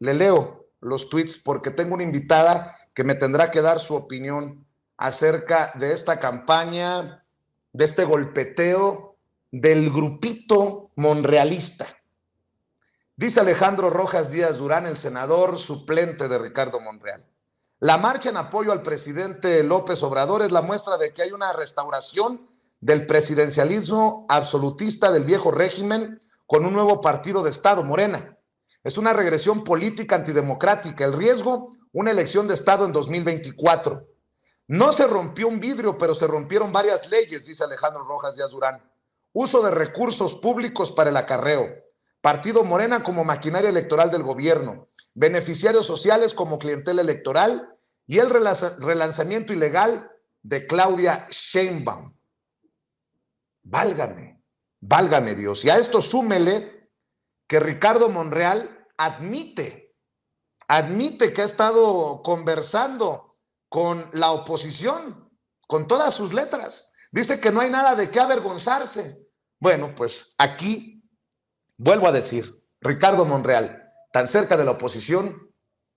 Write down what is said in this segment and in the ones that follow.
le leo los tweets porque tengo una invitada que me tendrá que dar su opinión acerca de esta campaña, de este golpeteo del grupito monrealista. Dice Alejandro Rojas Díaz Durán, el senador suplente de Ricardo Monreal: la marcha en apoyo al presidente López Obrador es la muestra de que hay una restauración del presidencialismo absolutista del viejo régimen con un nuevo partido de Estado, Morena. Es una regresión política antidemocrática. El riesgo, una elección de Estado en 2024. No se rompió un vidrio, pero se rompieron varias leyes, dice Alejandro Rojas Díaz Durán. Uso de recursos públicos para el acarreo. Partido Morena como maquinaria electoral del gobierno. Beneficiarios sociales como clientela electoral y el relanzamiento ilegal de Claudia Sheinbaum. Válgame, válgame Dios. Y a esto súmele que Ricardo Monreal admite que ha estado conversando con la oposición, con todas sus letras. Dice que no hay nada de qué avergonzarse. Bueno, pues aquí vuelvo a decir, Ricardo Monreal, tan cerca de la oposición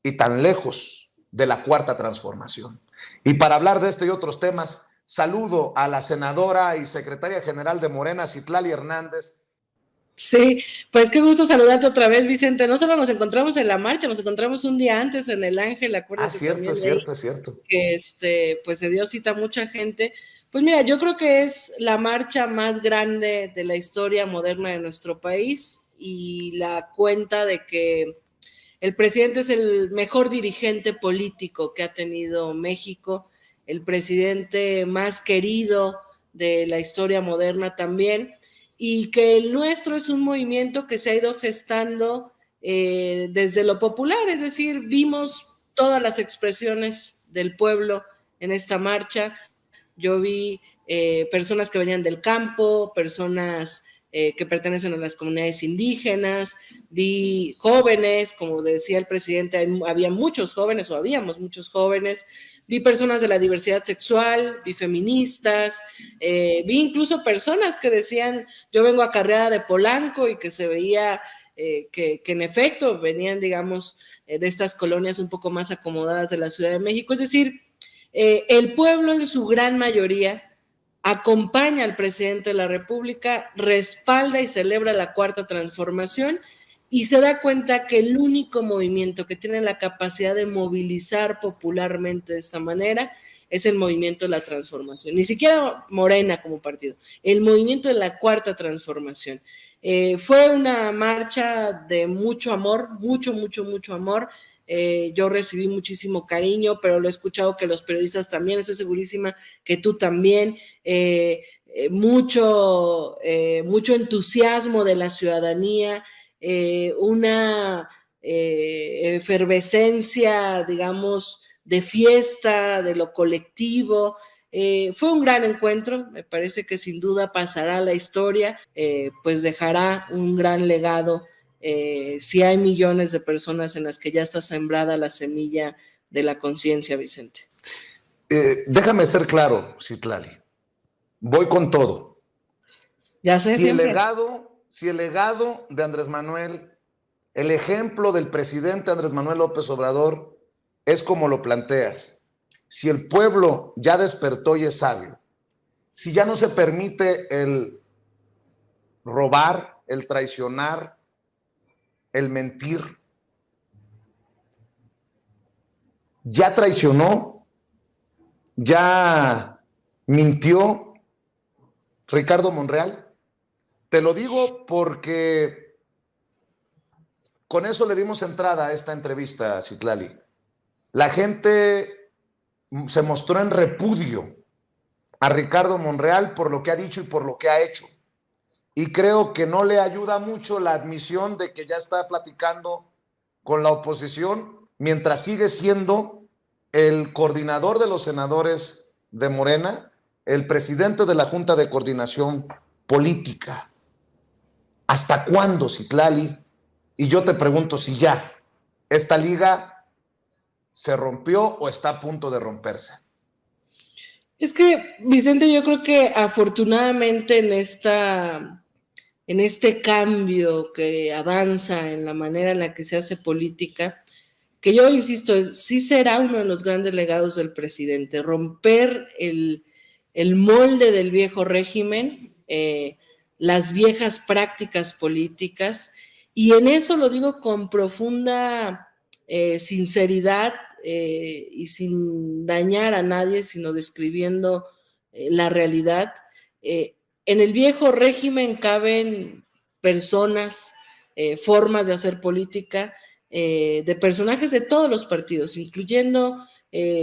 y tan lejos de la Cuarta Transformación. Y para hablar de este y otros temas, saludo a la senadora y secretaria general de Morena, Citlali Hernández. Sí, pues qué gusto saludarte otra vez, Vicente. No solo nos encontramos en la marcha, nos encontramos un día antes en el Ángel, acuérdate. Cierto, es cierto. Que pues se dio cita a mucha gente. Pues mira, yo creo que es la marcha más grande de la historia moderna de nuestro país y la cuenta de que el presidente es el mejor dirigente político que ha tenido México, el presidente más querido de la historia moderna también, y que el nuestro es un movimiento que se ha ido gestando desde lo popular, es decir, vimos todas las expresiones del pueblo en esta marcha. Yo vi personas que venían del campo, personas que pertenecen a las comunidades indígenas, vi jóvenes, como decía el presidente, había muchos jóvenes o habíamos muchos jóvenes, vi personas de la diversidad sexual, vi feministas, vi incluso personas que decían, yo vengo acarreada de Polanco, y que se veía que en efecto venían, digamos, de estas colonias un poco más acomodadas de la Ciudad de México. Es decir, el pueblo en su gran mayoría acompaña al presidente de la República, respalda y celebra la Cuarta Transformación y se da cuenta que el único movimiento que tiene la capacidad de movilizar popularmente de esta manera es el movimiento de la transformación. Ni siquiera Morena como partido, el movimiento de la Cuarta Transformación. Fue una marcha de mucho amor, mucho amor. Yo recibí muchísimo cariño, pero lo he escuchado que los periodistas también, estoy segurísima que tú también, mucho entusiasmo de la ciudadanía, una efervescencia, digamos, de fiesta, de lo colectivo. Fue un gran encuentro, me parece que sin duda pasará a la historia, pues dejará un gran legado. Si hay millones de personas en las que ya está sembrada la semilla de la conciencia, Vicente. Déjame ser claro, Citlali. Voy con todo. Ya sé, si el legado de Andrés Manuel, el ejemplo del presidente Andrés Manuel López Obrador es como lo planteas, si el pueblo ya despertó y es sabio, si ya no se permite el robar, el traicionar, el mentir, ya traicionó, ya mintió Ricardo Monreal. Te lo digo porque con eso le dimos entrada a esta entrevista, Citlali. La gente se mostró en repudio a Ricardo Monreal por lo que ha dicho y por lo que ha hecho. Y creo que no le ayuda mucho la admisión de que ya está platicando con la oposición mientras sigue siendo el coordinador de los senadores de Morena, el presidente de la Junta de Coordinación Política. ¿Hasta cuándo, Citlali? Y yo te pregunto si ya esta liga se rompió o está a punto de romperse. Es que, Vicente, yo creo que afortunadamente en esta en este cambio que avanza en la manera en la que se hace política, que yo insisto, sí será uno de los grandes legados del presidente, romper el molde del viejo régimen, las viejas prácticas políticas, y en eso lo digo con profunda sinceridad y sin dañar a nadie, sino describiendo la realidad. En el viejo régimen caben personas, formas de hacer política, de personajes de todos los partidos, incluyendo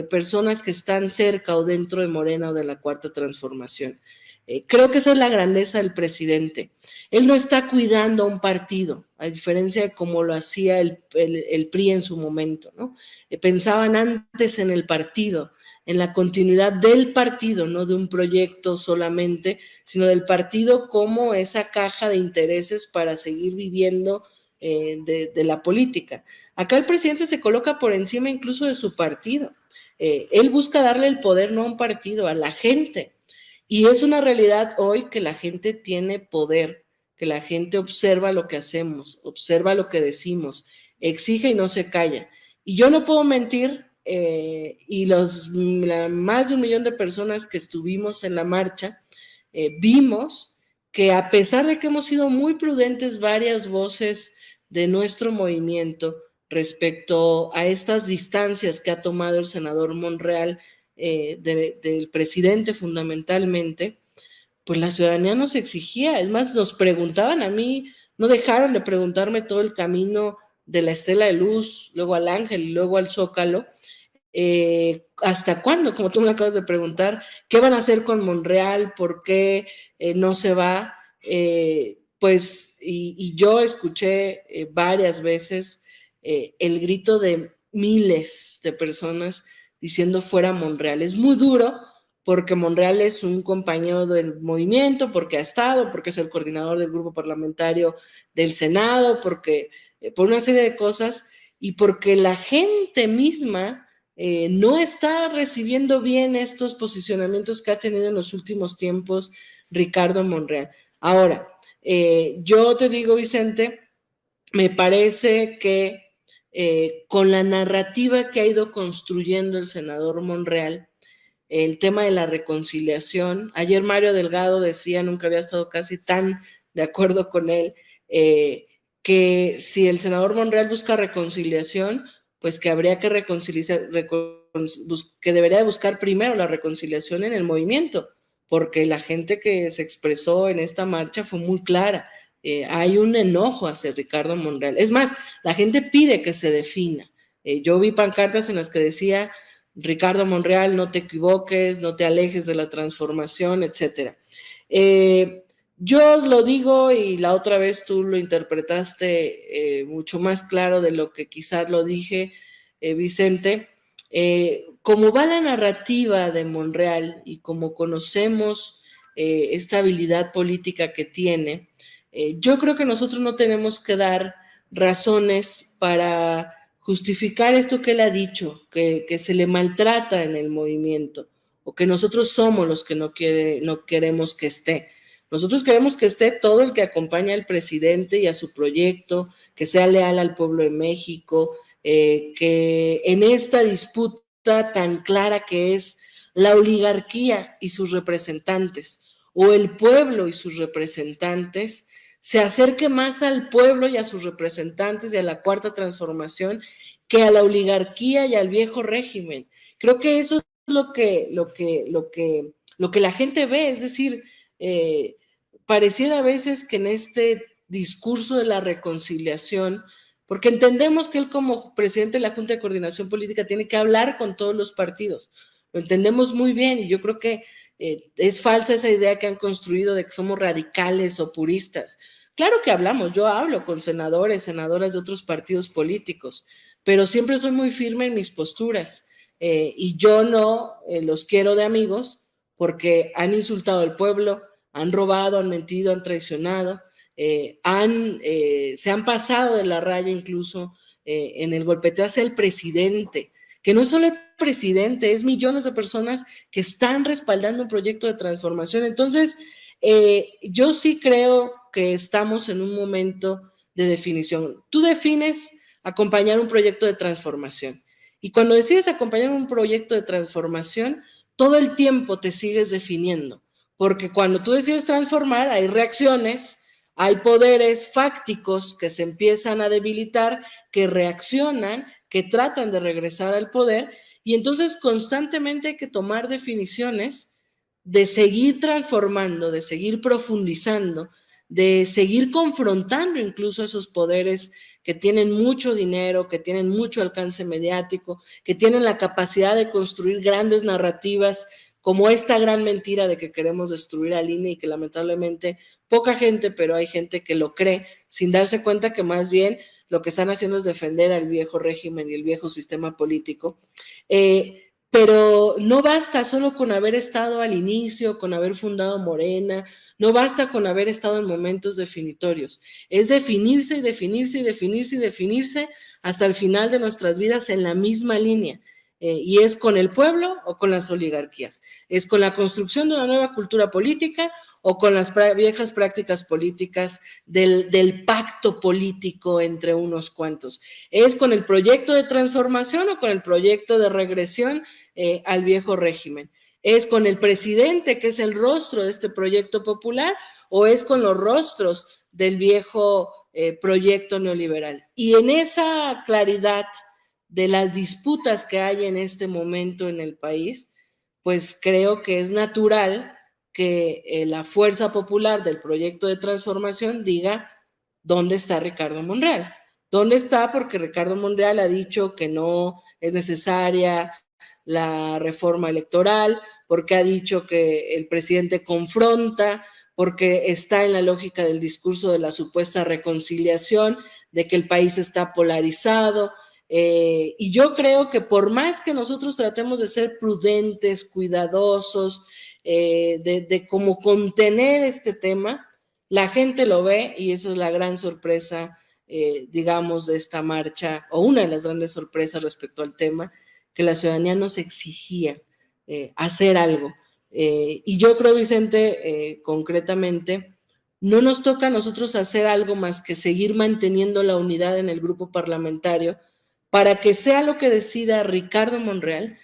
personas que están cerca o dentro de Morena o de la Cuarta Transformación. Creo que esa es la grandeza del presidente. Él no está cuidando a un partido, a diferencia de como lo hacía el PRI en su momento, ¿no? Pensaban antes en el partido, en la continuidad del partido, no de un proyecto solamente, sino del partido como esa caja de intereses para seguir viviendo de la política. Acá el presidente se coloca por encima incluso de su partido. Él busca darle el poder no a un partido, a la gente. Y es una realidad hoy que la gente tiene poder, que la gente observa lo que hacemos, observa lo que decimos, exige y no se calla. Y yo no puedo mentir, y más de 1 millón de personas que estuvimos en la marcha, vimos que a pesar de que hemos sido muy prudentes varias voces de nuestro movimiento respecto a estas distancias que ha tomado el senador Monreal del presidente fundamentalmente, pues la ciudadanía nos exigía, es más, nos preguntaban a mí, no dejaron de preguntarme todo el camino de la Estela de Luz, luego al Ángel y luego al Zócalo, ¿hasta cuándo? Como tú me acabas de preguntar, ¿qué van a hacer con Monreal? ¿Por qué no se va? Pues, y yo escuché varias veces el grito de miles de personas diciendo fuera Monreal. Es muy duro porque Monreal es un compañero del movimiento, porque ha estado, porque es el coordinador del grupo parlamentario del Senado, porque por una serie de cosas, y porque la gente misma no está recibiendo bien estos posicionamientos que ha tenido en los últimos tiempos Ricardo Monreal. Ahora, yo te digo, Vicente, me parece que con la narrativa que ha ido construyendo el senador Monreal, el tema de la reconciliación, ayer Mario Delgado decía, nunca había estado casi tan de acuerdo con él, que si el senador Monreal busca reconciliación, pues que habría que que debería buscar primero la reconciliación en el movimiento, porque la gente que se expresó en esta marcha fue muy clara. Hay un enojo hacia Ricardo Monreal. Es más, la gente pide que se defina. Yo vi pancartas en las que decía Ricardo Monreal, no te equivoques, no te alejes de la transformación, etcétera. Yo lo digo y la otra vez tú lo interpretaste mucho más claro de lo que quizás lo dije, Vicente. Como va la narrativa de Monreal y como conocemos esta habilidad política que tiene, yo creo que nosotros no tenemos que dar razones para justificar esto que él ha dicho, que se le maltrata en el movimiento, o que nosotros somos los que no queremos que esté. Nosotros queremos que esté todo el que acompaña al presidente y a su proyecto, que sea leal al pueblo de México, que en esta disputa tan clara que es la oligarquía y sus representantes, o el pueblo y sus representantes, se acerque más al pueblo y a sus representantes y a la Cuarta Transformación que a la oligarquía y al viejo régimen. Creo que eso es lo que la gente ve, es decir, pareciera a veces que en este discurso de la reconciliación, porque entendemos que él como presidente de la Junta de Coordinación Política tiene que hablar con todos los partidos, lo entendemos muy bien y yo creo que es falsa esa idea que han construido de que somos radicales o puristas. Claro que hablamos, yo hablo con senadores, senadoras de otros partidos políticos, pero siempre soy muy firme en mis posturas y yo no los quiero de amigos porque han insultado al pueblo, han robado, han mentido, han traicionado, se han pasado de la raya incluso en el golpeteo hacia el presidente, que no es solo el presidente, es millones de personas que están respaldando un proyecto de transformación. Entonces, Yo sí creo que estamos en un momento de definición. Tú defines acompañar un proyecto de transformación. Y cuando decides acompañar un proyecto de transformación, todo el tiempo te sigues definiendo. Porque cuando tú decides transformar, hay reacciones, hay poderes fácticos que se empiezan a debilitar, que reaccionan, que tratan de regresar al poder, y entonces constantemente hay que tomar definiciones de seguir transformando, de seguir profundizando, de seguir confrontando incluso esos poderes que tienen mucho dinero, que tienen mucho alcance mediático, que tienen la capacidad de construir grandes narrativas como esta gran mentira de que queremos destruir al INE y que lamentablemente poca gente, pero hay gente que lo cree sin darse cuenta que más bien lo que están haciendo es defender al viejo régimen y el viejo sistema político. Pero no basta solo con haber estado al inicio, con haber fundado Morena, no basta con haber estado en momentos definitorios, es definirse y definirse y definirse y definirse hasta el final de nuestras vidas en la misma línea. Y es con el pueblo o con las oligarquías, es con la construcción de una nueva cultura política o con las viejas prácticas políticas del pacto político entre unos cuantos, es con el proyecto de transformación o con el proyecto de regresión al viejo régimen, es con el presidente que es el rostro de este proyecto popular o es con los rostros del viejo proyecto neoliberal. Y en esa claridad de las disputas que hay en este momento en el país, pues creo que es natural que la fuerza popular del proyecto de transformación diga dónde está Ricardo Monreal. ¿Dónde está? Porque Ricardo Monreal ha dicho que no es necesaria la reforma electoral, porque ha dicho que el presidente confronta, porque está en la lógica del discurso de la supuesta reconciliación, de que el país está polarizado. Y yo creo que por más que nosotros tratemos de ser prudentes, cuidadosos, de cómo contener este tema, la gente lo ve y esa es la gran sorpresa, digamos, de esta marcha, o una de las grandes sorpresas respecto al tema, que la ciudadanía nos exigía hacer algo. Y yo creo, Vicente, concretamente, no nos toca a nosotros hacer algo más que seguir manteniendo la unidad en el grupo parlamentario para que sea lo que decida Ricardo Monreal,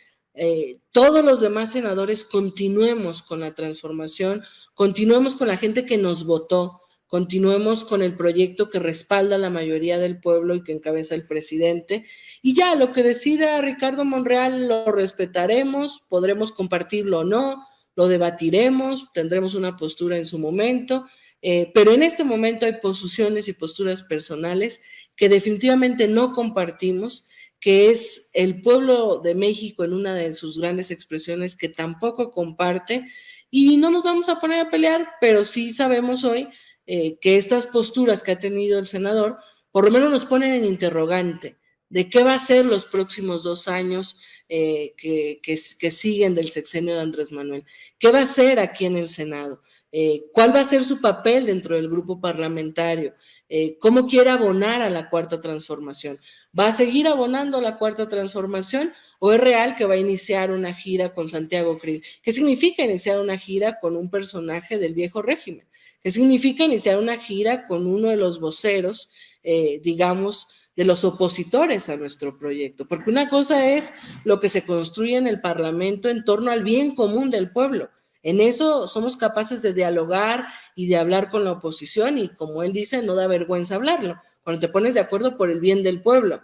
todos los demás senadores continuemos con la transformación, continuemos con la gente que nos votó, continuemos con el proyecto que respalda la mayoría del pueblo y que encabeza el presidente. Y ya, lo que decida Ricardo Monreal lo respetaremos, podremos compartirlo o no, lo debatiremos, tendremos una postura en su momento, pero en este momento hay posiciones y posturas personales que definitivamente no compartimos, que es el pueblo de México en una de sus grandes expresiones que tampoco comparte, y no nos vamos a poner a pelear, pero sí sabemos hoy que estas posturas que ha tenido el senador por lo menos nos ponen en interrogante de qué va a ser los próximos 2 años que siguen del sexenio de Andrés Manuel, qué va a ser aquí en el Senado, cuál va a ser su papel dentro del grupo parlamentario, cómo quiere abonar a la cuarta transformación. ¿Va a seguir abonando a la cuarta transformación o es real que va a iniciar una gira con Santiago Krill? ¿Qué significa iniciar una gira con un personaje del viejo régimen? ¿Qué significa iniciar una gira con uno de los voceros, digamos, de los opositores a nuestro proyecto? Porque una cosa es lo que se construye en el Parlamento en torno al bien común del pueblo. En eso somos capaces de dialogar y de hablar con la oposición y, como él dice, no da vergüenza hablarlo, cuando te pones de acuerdo por el bien del pueblo.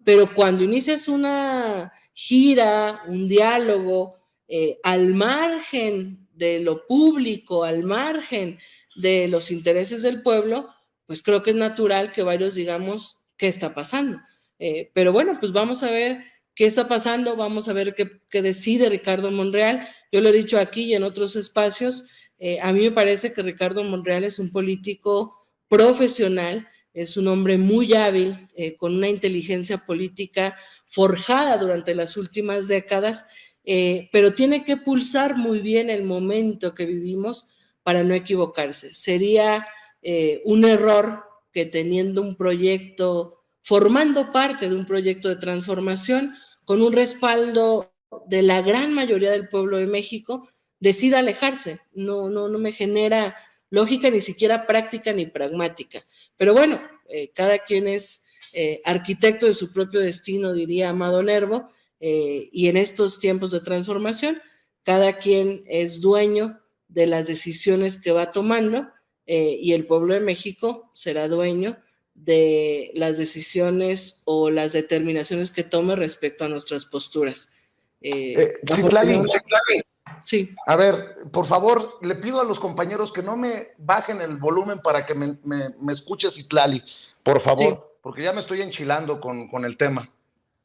Pero cuando inicias una gira, un diálogo, al margen de lo público, al margen de los intereses del pueblo, pues creo que es natural que varios digamos qué está pasando. Pero bueno, pues vamos a ver qué está pasando, vamos a ver qué decide Ricardo Monreal. Yo lo he dicho aquí y en otros espacios, a mí me parece que Ricardo Monreal es un político profesional, es un hombre muy hábil, con una inteligencia política forjada durante las últimas décadas, pero tiene que pulsar muy bien el momento que vivimos para no equivocarse. Sería un error que teniendo un proyecto, formando parte de un proyecto de transformación, con un respaldo de la gran mayoría del pueblo de México, decida alejarse. No me genera lógica, ni siquiera práctica ni pragmática. Pero bueno, cada quien es arquitecto de su propio destino, diría Amado Nervo, y en estos tiempos de transformación, cada quien es dueño de las decisiones que va tomando, y el pueblo de México será dueño de las decisiones o las determinaciones que tome respecto a nuestras posturas. Citlali, sí. A ver, por favor, le pido a los compañeros que no me bajen el volumen para que me escuche Citlali, por favor, sí, porque ya me estoy enchilando con el tema.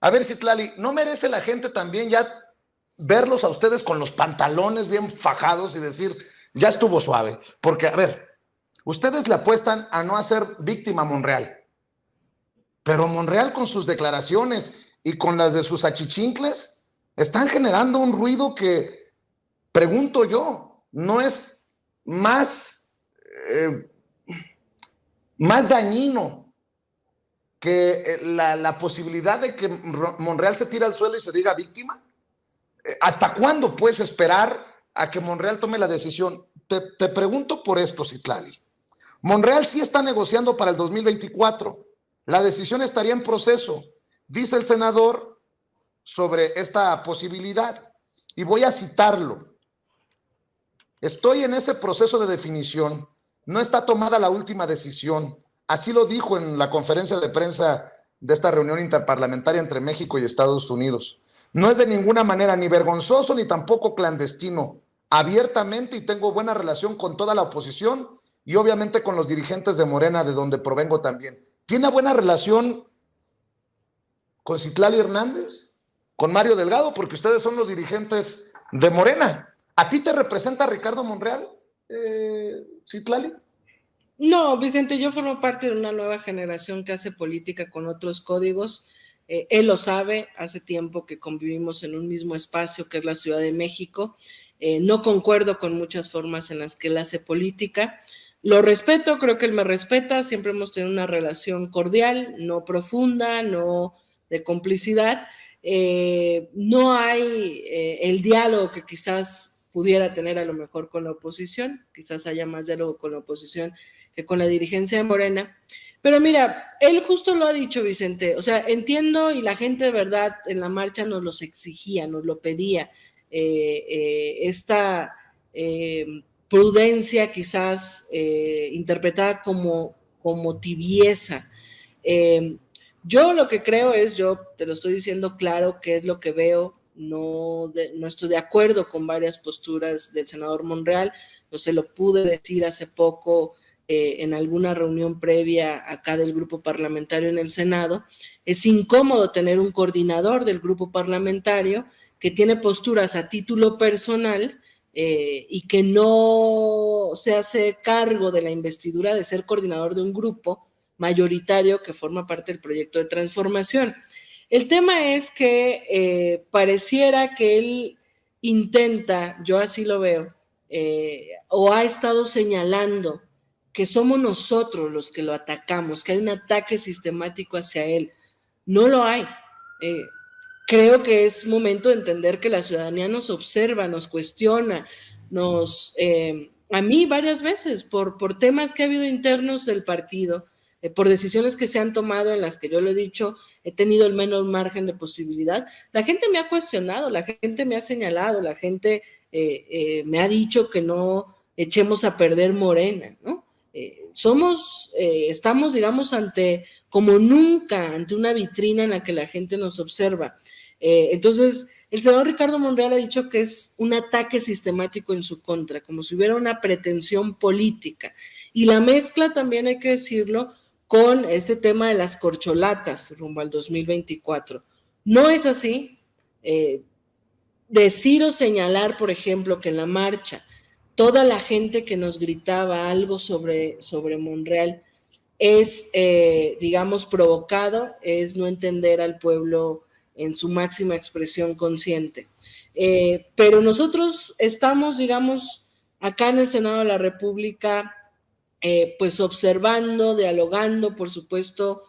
A ver, Citlali, ¿no merece la gente también ya verlos a ustedes con los pantalones bien fajados y decir, ya estuvo suave? Porque, a ver, ustedes le apuestan a no hacer víctima a Monreal, pero Monreal con sus declaraciones y con las de sus achichincles están generando un ruido que, pregunto yo, ¿no es más dañino que la posibilidad de que Monreal se tire al suelo y se diga víctima? ¿Hasta cuándo puedes esperar a que Monreal tome la decisión? Te pregunto por esto, Citlali. Monreal sí está negociando para el 2024. La decisión estaría en proceso, dice el senador sobre esta posibilidad. Y voy a citarlo. Estoy en ese proceso de definición. No está tomada la última decisión. Así lo dijo en la conferencia de prensa de esta reunión interparlamentaria entre México y Estados Unidos. No es de ninguna manera ni vergonzoso ni tampoco clandestino. Abiertamente, y tengo buena relación con toda la oposición y obviamente con los dirigentes de Morena, de donde provengo también. ¿Tiene buena relación con Citlali Hernández? ¿Con Mario Delgado? Porque ustedes son los dirigentes de Morena. ¿A ti te representa Ricardo Monreal, Citlali? No, Vicente, yo formo parte de una nueva generación que hace política con otros códigos. Él lo sabe, hace tiempo que convivimos en un mismo espacio que es la Ciudad de México. No concuerdo con muchas formas en las que él hace política. Lo respeto, creo que él me respeta, siempre hemos tenido una relación cordial, no profunda, no de complicidad. No hay el diálogo que quizás pudiera tener a lo mejor con la oposición, quizás haya más diálogo con la oposición que con la dirigencia de Morena. Pero mira, él justo lo ha dicho, Vicente, o sea, entiendo, y la gente de verdad en la marcha nos los exigía, nos lo pedía, esta prudencia quizás interpretada como tibieza. Yo lo que creo es, yo te lo estoy diciendo claro, qué es lo que veo. No estoy de acuerdo con varias posturas del senador Monreal, no se lo pude decir hace poco en alguna reunión previa acá del grupo parlamentario en el Senado. Es incómodo tener un coordinador del grupo parlamentario que tiene posturas a título personal y que no se hace cargo de la investidura de ser coordinador de un grupo mayoritario que forma parte del proyecto de transformación. El tema es que pareciera que él intenta, yo así lo veo, o ha estado señalando que somos nosotros los que lo atacamos, que hay un ataque sistemático hacia él. No lo hay. Creo que es momento de entender que la ciudadanía nos observa, nos cuestiona, a mí varias veces por temas que ha habido internos del partido, por decisiones que se han tomado en las que yo lo he dicho, he tenido el menos margen de posibilidad. La gente me ha cuestionado, la gente me ha señalado, la gente me ha dicho que no echemos a perder Morena, ¿no? Estamos, digamos, como nunca, ante una vitrina en la que la gente nos observa. Entonces, el senador Ricardo Monreal ha dicho que es un ataque sistemático en su contra, como si hubiera una pretensión política. Y la mezcla también, hay que decirlo, con este tema de las corcholatas rumbo al 2024. No es así. Decir o señalar, por ejemplo, que en la marcha toda la gente que nos gritaba algo sobre Monreal es, digamos, provocado, es no entender al pueblo en su máxima expresión consciente. Pero nosotros estamos, digamos, acá en el Senado de la República, pues observando, dialogando, por supuesto,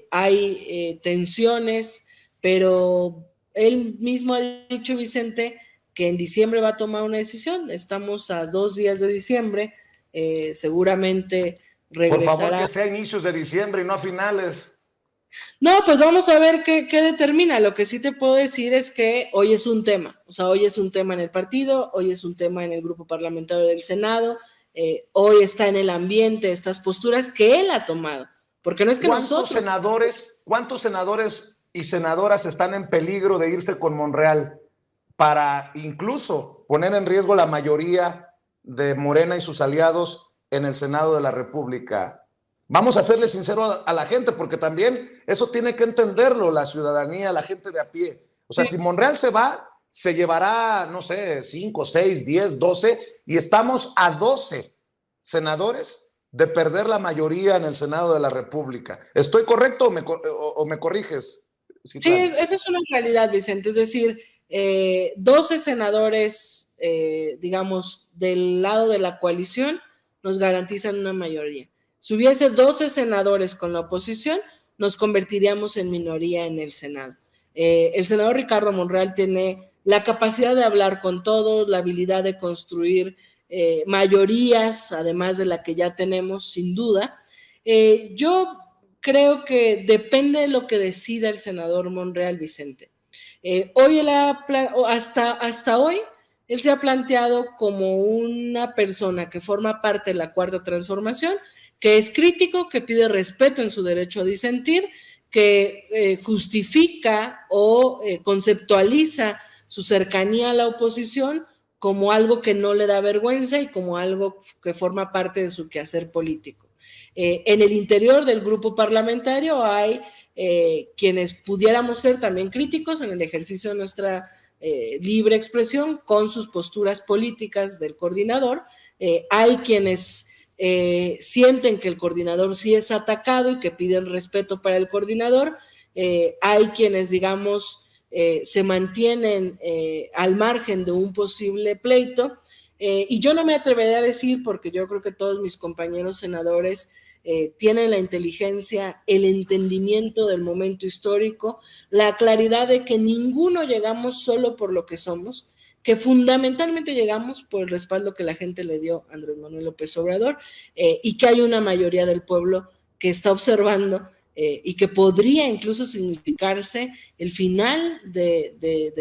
hay tensiones, pero él mismo ha dicho, Vicente, que en diciembre va a tomar una decisión. Estamos a 2 días de diciembre, seguramente regresará. Por favor, que sea a inicios de diciembre y no a finales. No, pues vamos a ver qué determina. Lo que sí te puedo decir es que hoy es un tema, o sea, hoy es un tema en el partido, hoy es un tema en el grupo parlamentario del Senado, hoy está en el ambiente estas posturas que él ha tomado, porque no es que ¿Cuántos senadores y senadoras están en peligro de irse con Monreal para incluso poner en riesgo la mayoría de Morena y sus aliados en el Senado de la República? Vamos a serle sinceros a la gente, porque también eso tiene que entenderlo la ciudadanía, la gente de a pie. O sea, si Monreal se va, se llevará, no sé, 5, 6, 10, 12, y estamos a 12 senadores de perder la mayoría en el Senado de la República. ¿Estoy correcto o me corriges? Sí, esa es una realidad, Vicente. Es decir, 12 senadores, digamos, del lado de la coalición nos garantizan una mayoría. Si hubiese 12 senadores con la oposición, nos convertiríamos en minoría en el Senado. El senador Ricardo Monreal tiene la capacidad de hablar con todos, la habilidad de construir mayorías, además de la que ya tenemos, sin duda. Yo creo que depende de lo que decida el senador Monreal, Vicente. Hoy hasta hoy, él se ha planteado como una persona que forma parte de la Cuarta Transformación, que es crítico, que pide respeto en su derecho a disentir, que justifica o conceptualiza su cercanía a la oposición como algo que no le da vergüenza y como algo que forma parte de su quehacer político. En el interior del grupo parlamentario hay quienes pudiéramos ser también críticos en el ejercicio de nuestra libre expresión con sus posturas políticas del coordinador. Hay quienes sienten que el coordinador sí es atacado y que piden respeto para el coordinador. Hay quienes, digamos, se mantienen al margen de un posible pleito. Y yo no me atrevería a decir, porque yo creo que todos mis compañeros senadores tienen la inteligencia, el entendimiento del momento histórico, la claridad de que ninguno llegamos solo por lo que somos, que fundamentalmente llegamos por el respaldo que la gente le dio a Andrés Manuel López Obrador, y que hay una mayoría del pueblo que está observando y que podría incluso significarse el final de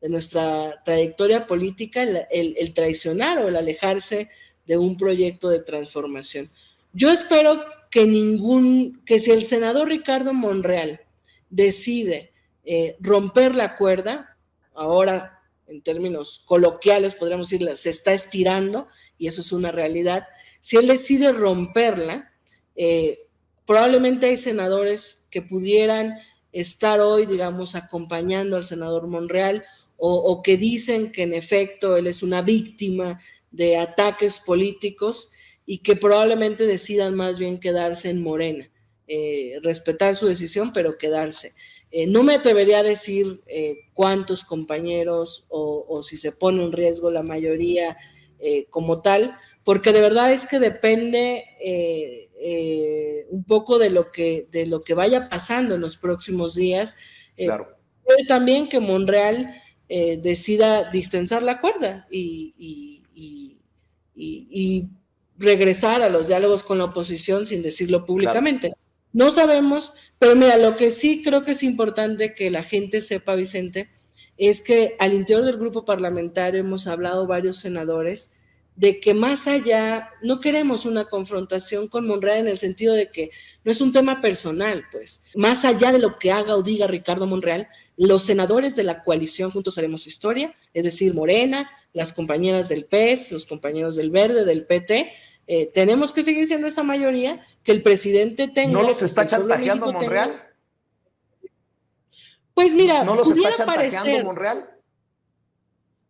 nuestra trayectoria política, el traicionar o el alejarse de un proyecto de transformación. Yo espero que si el senador Ricardo Monreal decide romper la cuerda, ahora en términos coloquiales podríamos decir, se está estirando, y eso es una realidad. Si él decide romperla, probablemente hay senadores que pudieran estar hoy, digamos, acompañando al senador Monreal, o que dicen que en efecto él es una víctima de ataques políticos y que probablemente decidan más bien quedarse en Morena, respetar su decisión, pero quedarse. No me atrevería a decir cuántos compañeros o si se pone en riesgo la mayoría como tal, porque de verdad es que depende un poco de lo que vaya pasando en los próximos días. Claro. Puede también que Monreal decida distensar la cuerda y regresar a los diálogos con la oposición sin decirlo públicamente. Claro. No sabemos, pero mira, lo que sí creo que es importante que la gente sepa, Vicente, es que al interior del grupo parlamentario hemos hablado varios senadores de que más allá, no queremos una confrontación con Monreal en el sentido de que no es un tema personal, pues, más allá de lo que haga o diga Ricardo Monreal, los senadores de la coalición Juntos Haremos Historia, es decir, Morena, las compañeras del PES, los compañeros del Verde, del PT, tenemos que seguir siendo esa mayoría, que el presidente tenga... ¿No los está chantajeando Monreal? Pues mira, ¿no los está chantajeando Monreal?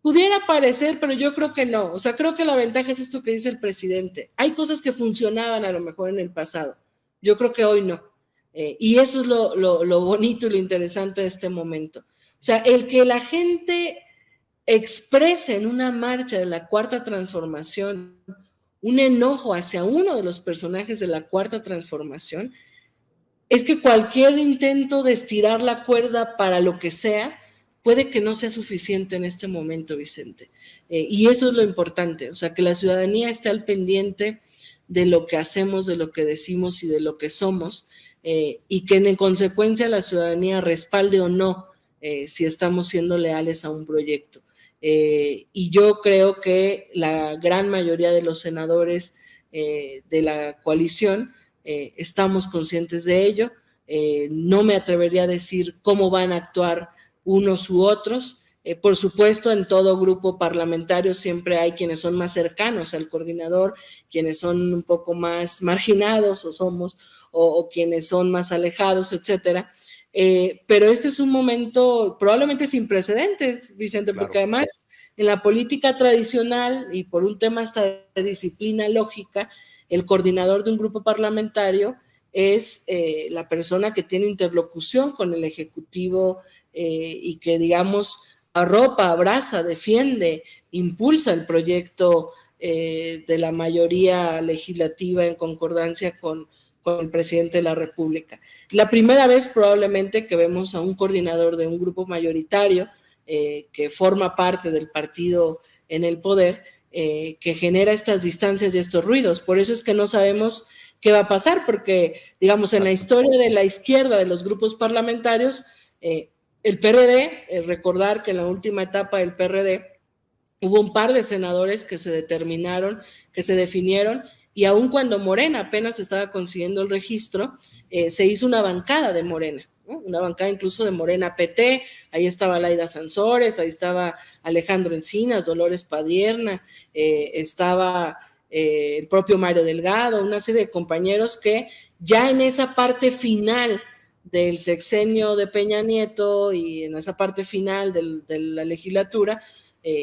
Pudiera parecer, pero yo creo que no. O sea, creo que la ventaja es esto que dice el presidente. Hay cosas que funcionaban a lo mejor en el pasado. Yo creo que hoy no. Y eso es lo bonito y lo interesante de este momento. O sea, el que la gente exprese en una marcha de la Cuarta Transformación un enojo hacia uno de los personajes de la Cuarta Transformación, es que cualquier intento de estirar la cuerda para lo que sea puede que no sea suficiente en este momento, Vicente. Y eso es lo importante, o sea, que la ciudadanía esté al pendiente de lo que hacemos, de lo que decimos y de lo que somos, y que en consecuencia la ciudadanía respalde o no si estamos siendo leales a un proyecto. Y yo creo que la gran mayoría de los senadores de la coalición estamos conscientes de ello. No me atrevería a decir cómo van a actuar unos u otros. Por supuesto, en todo grupo parlamentario siempre hay quienes son más cercanos al coordinador, quienes son un poco más marginados o quienes son más alejados, etcétera. Pero este es un momento probablemente sin precedentes, Vicente, claro, porque además en la política tradicional y por un tema hasta de disciplina lógica, el coordinador de un grupo parlamentario es la persona que tiene interlocución con el Ejecutivo y que, digamos, arropa, abraza, defiende, impulsa el proyecto de la mayoría legislativa en concordancia con el presidente de la República. La primera vez probablemente que vemos a un coordinador de un grupo mayoritario que forma parte del partido en el poder, que genera estas distancias y estos ruidos. Por eso es que no sabemos qué va a pasar, porque, digamos, en la historia de la izquierda, de los grupos parlamentarios, el PRD, recordar que en la última etapa del PRD hubo un par de senadores que se determinaron, que se definieron, y aun cuando Morena apenas estaba consiguiendo el registro, se hizo una bancada de Morena, ¿no? Una bancada incluso de Morena PT, ahí estaba Laida Sansores, ahí estaba Alejandro Encinas, Dolores Padierna, estaba el propio Mario Delgado, una serie de compañeros que ya en esa parte final del sexenio de Peña Nieto y en esa parte final de la legislatura,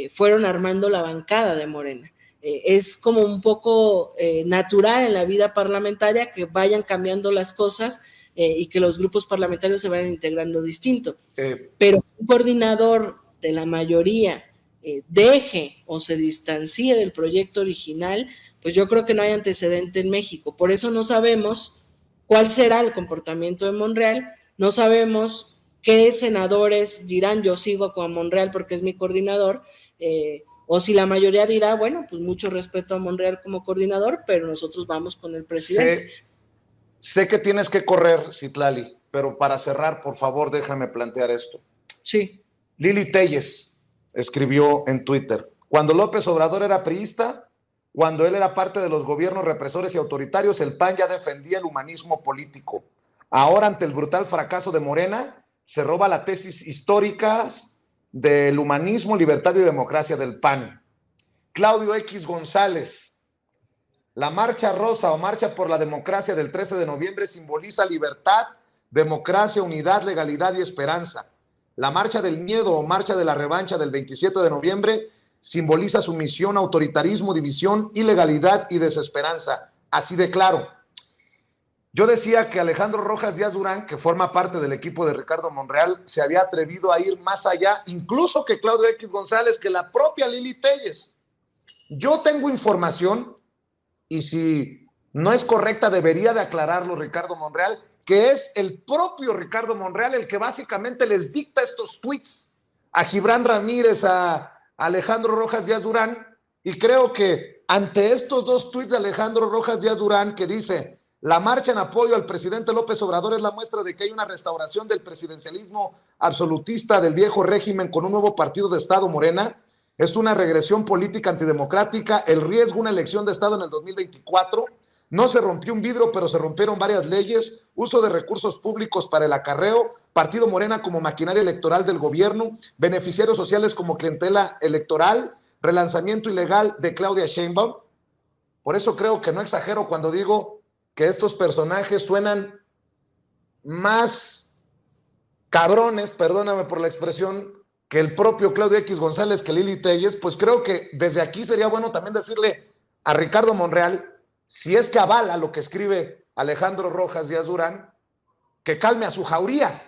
fueron armando la bancada de Morena. Es como un poco natural en la vida parlamentaria que vayan cambiando las cosas y que los grupos parlamentarios se vayan integrando distinto. Pero un coordinador de la mayoría deje o se distancie del proyecto original, pues yo creo que no hay antecedente en México. Por eso no sabemos cuál será el comportamiento de Monreal, no sabemos qué senadores dirán yo sigo con Monreal porque es mi coordinador, o si la mayoría dirá, bueno, pues mucho respeto a Monreal como coordinador, pero nosotros vamos con el presidente. Sé que tienes que correr, Citlali, pero para cerrar, por favor, déjame plantear esto. Sí. Lili Téllez escribió en Twitter, cuando López Obrador era priista, cuando él era parte de los gobiernos represores y autoritarios, el PAN ya defendía el humanismo político. Ahora, ante el brutal fracaso de Morena, se roba la tesis históricas del humanismo, libertad y democracia del PAN. Claudio X González, la marcha rosa o marcha por la democracia del 13 de noviembre simboliza libertad, democracia, unidad, legalidad y esperanza. La marcha del miedo o marcha de la revancha del 27 de noviembre simboliza sumisión, autoritarismo, división, ilegalidad y desesperanza. Así de claro. Yo decía que Alejandro Rojas Díaz Durán, que forma parte del equipo de Ricardo Monreal, se había atrevido a ir más allá, incluso que Claudio X González, que la propia Lili Téllez. Yo tengo información, y si no es correcta, debería de aclararlo Ricardo Monreal, que es el propio Ricardo Monreal el que básicamente les dicta estos tweets a Gibran Ramírez, a Alejandro Rojas Díaz Durán, y creo que ante estos dos tweets de Alejandro Rojas Díaz Durán que dice: la marcha en apoyo al presidente López Obrador es la muestra de que hay una restauración del presidencialismo absolutista del viejo régimen con un nuevo partido de Estado, Morena. Es una regresión política antidemocrática, el riesgo de una elección de Estado en el 2024. No se rompió un vidrio, pero se rompieron varias leyes, uso de recursos públicos para el acarreo, partido Morena como maquinaria electoral del gobierno, beneficiarios sociales como clientela electoral, relanzamiento ilegal de Claudia Sheinbaum. Por eso creo que no exagero cuando digo que estos personajes suenan más cabrones, perdóname por la expresión, que el propio Claudio X González, que Lili Téllez. Pues creo que desde aquí sería bueno también decirle a Ricardo Monreal, si es que avala lo que escribe Alejandro Rojas Díaz Durán, que calme a su jauría,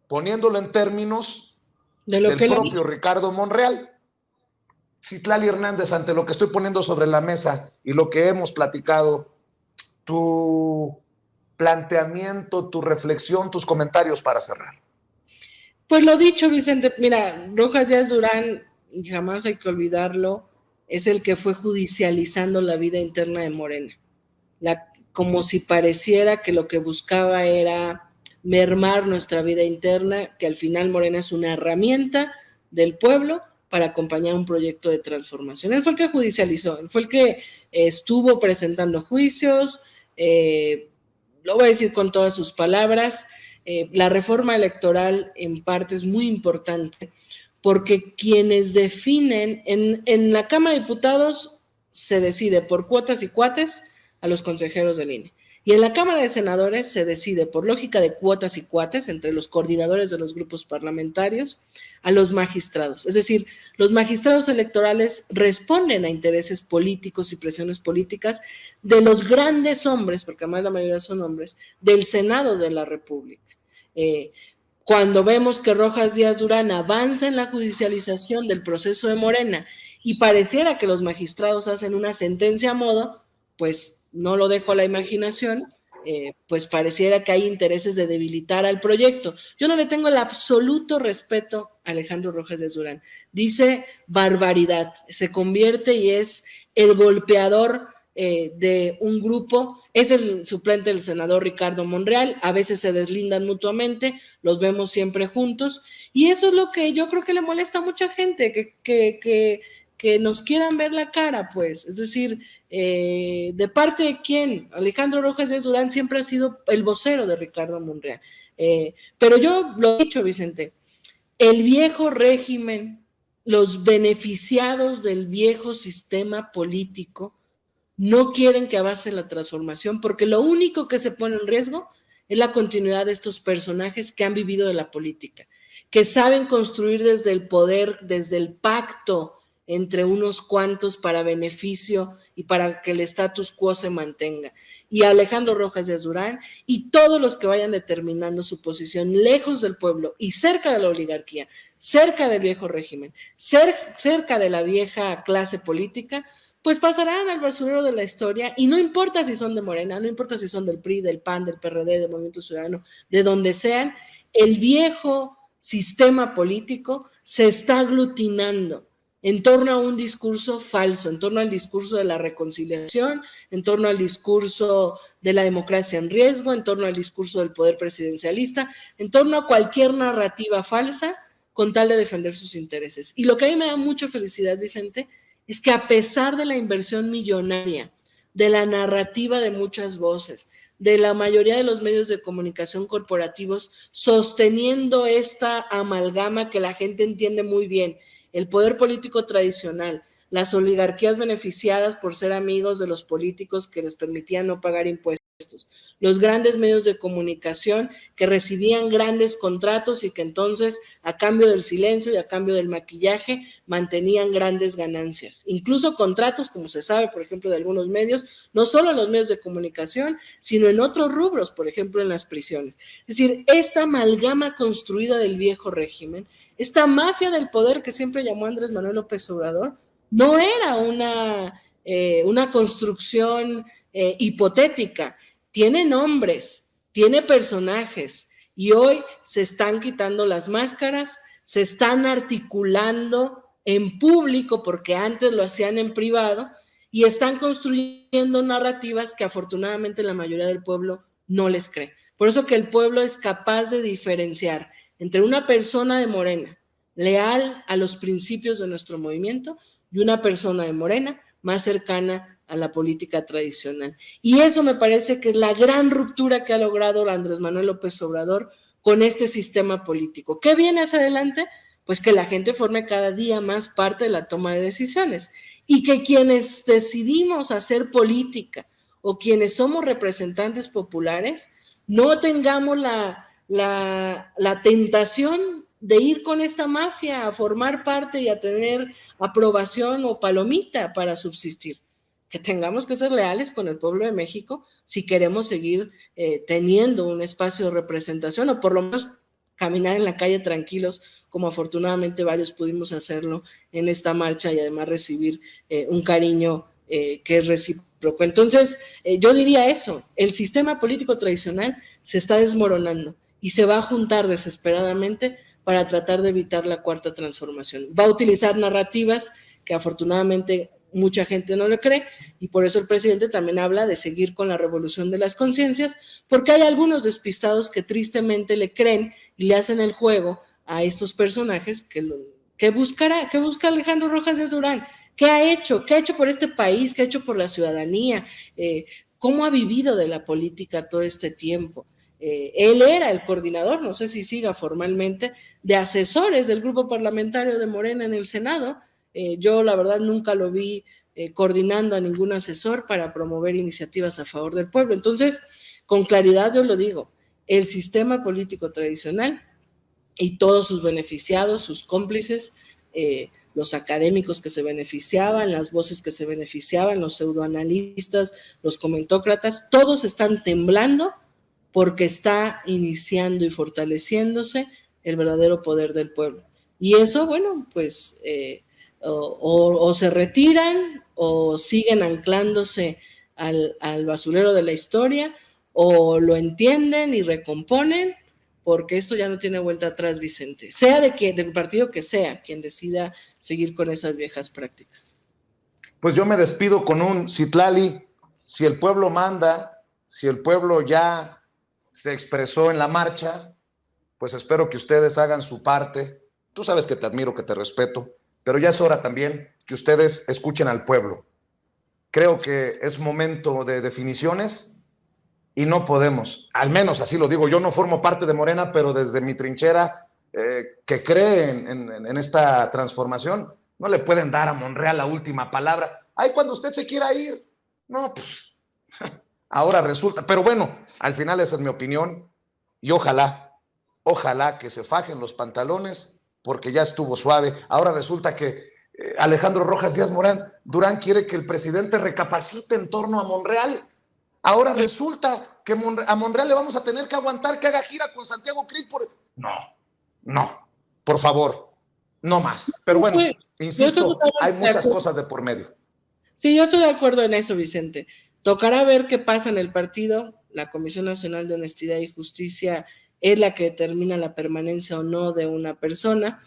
poniéndolo en términos del propio Ricardo Monreal. Citlali Hernández, ante lo que estoy poniendo sobre la mesa y lo que hemos platicado, tu planteamiento, tu reflexión, tus comentarios para cerrar. Pues lo dicho, Vicente, mira, Rojas Díaz Durán, y jamás hay que olvidarlo, es el que fue judicializando la vida interna de Morena. Como si pareciera que lo que buscaba era mermar nuestra vida interna, que al final Morena es una herramienta del pueblo para acompañar un proyecto de transformación. Él fue el que judicializó, él fue el que estuvo presentando juicios, lo voy a decir con todas sus palabras, la reforma electoral en parte es muy importante porque quienes definen en la Cámara de Diputados se decide por cuotas y cuates a los consejeros del INE. Y en la Cámara de Senadores se decide por lógica de cuotas y cuates entre los coordinadores de los grupos parlamentarios a los magistrados. Es decir, los magistrados electorales responden a intereses políticos y presiones políticas de los grandes hombres, porque además la mayoría son hombres, del Senado de la República. Cuando vemos que Rojas Díaz Durán avanza en la judicialización del proceso de Morena y pareciera que los magistrados hacen una sentencia a modo, pues no lo dejo a la imaginación, pues pareciera que hay intereses de debilitar al proyecto. Yo no le tengo el absoluto respeto a Alejandro Rojas Díaz Durán. Dice barbaridad, se convierte y es el golpeador de un grupo, es el suplente del senador Ricardo Monreal, a veces se deslindan mutuamente, los vemos siempre juntos, y eso es lo que yo creo que le molesta a mucha gente, que nos quieran ver la cara, pues, es decir, ¿de parte de quién? Alejandro Rojas Díaz Durán siempre ha sido el vocero de Ricardo Monreal, pero yo lo he dicho, Vicente, el viejo régimen, los beneficiados del viejo sistema político, no quieren que avance la transformación porque lo único que se pone en riesgo es la continuidad de estos personajes que han vivido de la política, que saben construir desde el poder, desde el pacto entre unos cuantos para beneficio y para que el status quo se mantenga. Y Alejandro Rojas Díaz Durán y todos los que vayan determinando su posición lejos del pueblo y cerca de la oligarquía, cerca del viejo régimen, cerca de la vieja clase política, pues pasarán al basurero de la historia y no importa si son de Morena, no importa si son del PRI, del PAN, del PRD, del Movimiento Ciudadano, de donde sean, el viejo sistema político se está aglutinando en torno a un discurso falso, en torno al discurso de la reconciliación, en torno al discurso de la democracia en riesgo, en torno al discurso del poder presidencialista, en torno a cualquier narrativa falsa con tal de defender sus intereses. Y lo que a mí me da mucha felicidad, Vicente, es que a pesar de la inversión millonaria, de la narrativa de muchas voces, de la mayoría de los medios de comunicación corporativos sosteniendo esta amalgama que la gente entiende muy bien, el poder político tradicional, las oligarquías beneficiadas por ser amigos de los políticos que les permitían no pagar impuestos, los grandes medios de comunicación que recibían grandes contratos y que entonces a cambio del silencio y a cambio del maquillaje mantenían grandes ganancias, incluso contratos, como se sabe, por ejemplo, de algunos medios, no solo en los medios de comunicación, sino en otros rubros, por ejemplo, en las prisiones. Es decir, esta amalgama construida del viejo régimen, esta mafia del poder que siempre llamó Andrés Manuel López Obrador, no era una construcción hipotética, tiene nombres, tiene personajes y hoy se están quitando las máscaras, se están articulando en público porque antes lo hacían en privado y están construyendo narrativas que afortunadamente la mayoría del pueblo no les cree. Por eso que el pueblo es capaz de diferenciar entre una persona de Morena leal a los principios de nuestro movimiento y una persona de Morena más cercana a la política tradicional. Y eso me parece que es la gran ruptura que ha logrado Andrés Manuel López Obrador con este sistema político. ¿Qué viene hacia adelante? Pues que la gente forme cada día más parte de la toma de decisiones y que quienes decidimos hacer política o quienes somos representantes populares no tengamos la tentación de ir con esta mafia a formar parte y a tener aprobación o palomita para subsistir. Que tengamos que ser leales con el pueblo de México si queremos seguir teniendo un espacio de representación o por lo menos caminar en la calle tranquilos, como afortunadamente varios pudimos hacerlo en esta marcha y además recibir un cariño que es recíproco. Entonces, yo diría eso, el sistema político tradicional se está desmoronando y se va a juntar desesperadamente para tratar de evitar la cuarta transformación. Va a utilizar narrativas que afortunadamente mucha gente no le cree, y por eso el presidente también habla de seguir con la revolución de las conciencias, porque hay algunos despistados que tristemente le creen y le hacen el juego a estos personajes que busca Alejandro Rojas Díaz Durán. ¿Qué ha hecho? ¿Qué ha hecho por este país? ¿Qué ha hecho por la ciudadanía? ¿Cómo ha vivido de la política todo este tiempo? Él era el coordinador, no sé si siga formalmente, de asesores del grupo parlamentario de Morena en el Senado. Yo la verdad nunca lo vi coordinando a ningún asesor para promover iniciativas a favor del pueblo. Entonces, con claridad yo lo digo, el sistema político tradicional y todos sus beneficiados, sus cómplices, los académicos que se beneficiaban, las voces que se beneficiaban, los pseudoanalistas, los comentócratas, todos están temblando porque está iniciando y fortaleciéndose el verdadero poder del pueblo. Y eso, bueno, pues o se retiran o siguen anclándose al basurero de la historia, o lo entienden y recomponen, porque esto ya no tiene vuelta atrás, Vicente, sea del partido que sea quien decida seguir con esas viejas prácticas. Pues yo me despido con un Citlali: si el pueblo manda, si el pueblo ya se expresó en la marcha, pues espero que ustedes hagan su parte. Tú sabes que te admiro, que te respeto, pero ya es hora también que ustedes escuchen al pueblo. Creo que es momento de definiciones y no podemos, al menos así lo digo, yo no formo parte de Morena, pero desde mi trinchera que cree en esta transformación, no le pueden dar a Monreal la última palabra. Ay, cuando usted se quiera ir, no, pues ahora resulta, pero bueno, al final esa es mi opinión, y ojalá que se fajen los pantalones, porque ya estuvo suave. Ahora resulta que Alejandro Rojas Díaz Durán quiere que el presidente recapacite en torno a Monreal. Ahora resulta que a Monreal le vamos a tener que aguantar que haga gira con Santiago Krill No, por favor, no más. Pero bueno, insisto, hay muchas cosas de por medio. Sí, yo estoy de acuerdo en eso, Vicente. Tocará ver qué pasa en el partido. La Comisión Nacional de Honestidad y Justicia es la que determina la permanencia o no de una persona.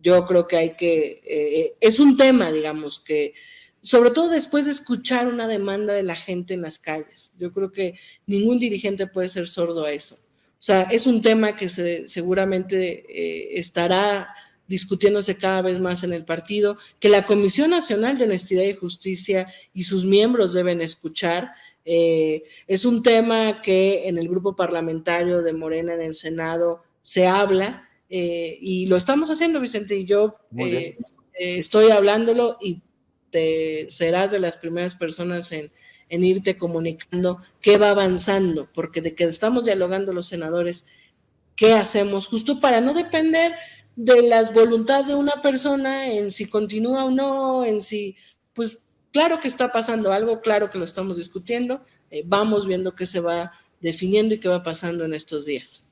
Yo creo que es un tema, digamos, que sobre todo después de escuchar una demanda de la gente en las calles. Yo creo que ningún dirigente puede ser sordo a eso. O sea, es un tema que seguramente estará discutiéndose cada vez más en el partido, que la Comisión Nacional de Honestidad y Justicia y sus miembros deben escuchar. Es un tema que en el grupo parlamentario de Morena en el Senado se habla, y lo estamos haciendo, Vicente, y yo estoy hablándolo, y serás de las primeras personas en irte comunicando qué va avanzando, porque de que estamos dialogando los senadores, qué hacemos, justo para no depender de las voluntades de una persona en si continúa o no, en si, pues claro que está pasando algo, claro que lo estamos discutiendo, vamos viendo qué se va definiendo y qué va pasando en estos días.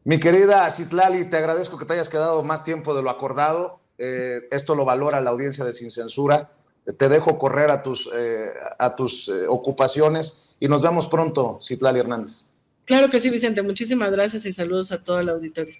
Mi querida Citlali, te agradezco que te hayas quedado más tiempo de lo acordado. Esto lo valora la audiencia de Sin Censura. Te dejo correr a tus ocupaciones y nos vemos pronto, Citlali Hernández. Claro que sí, Vicente. Muchísimas gracias y saludos a todo el auditorio.